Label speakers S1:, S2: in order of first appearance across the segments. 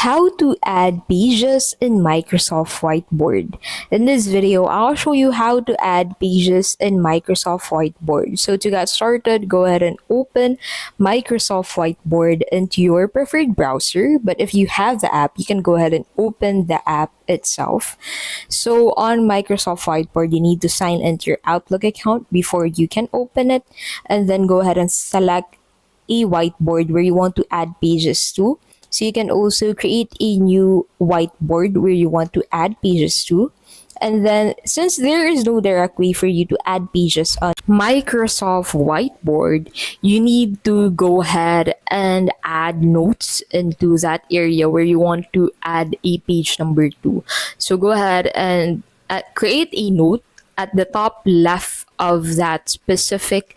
S1: How to add pages in Microsoft Whiteboard. In this video, I'll show you how to add pages in Microsoft Whiteboard. So to get started, go ahead and open Microsoft Whiteboard into your preferred browser. But if you have the app, you can go ahead and open the app itself. So on Microsoft Whiteboard, you need to sign into your Outlook account before you can open it, and then go ahead and select a whiteboard where you want to add pages to. So you can also create a new whiteboard where you want to add pages to. And then since there is no direct way for you to add pages on Microsoft Whiteboard, you need to go ahead and add notes into that area where you want to add a page number to. So go ahead and create a note at the top left of that specific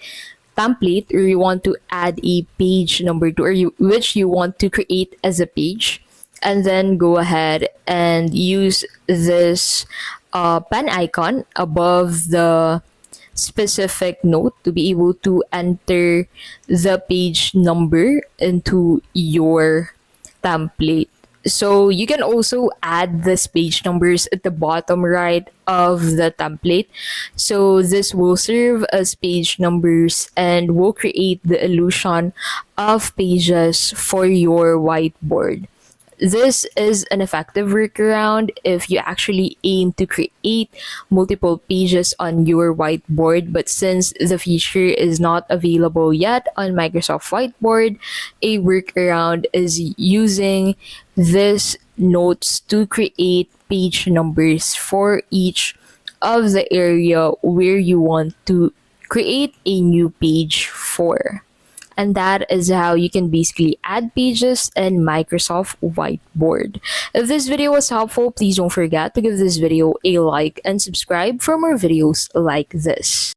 S1: template, or you want to add a page number to, which you want to create as a page, and then go ahead and use this pen icon above the specific note to be able to enter the page number into your template. So you can also add this page numbers at the bottom right of the template. So this will serve as page numbers and will create the illusion of pages for your whiteboard. This is an effective workaround if you actually aim to create multiple pages on your whiteboard, but since the feature is not available yet on Microsoft Whiteboard, a workaround is using this notes to create page numbers for each of the area where you want to create a new page for. And that is how you can basically add pages in Microsoft Whiteboard. If this video was helpful, please don't forget to give this video a like and subscribe for more videos like this.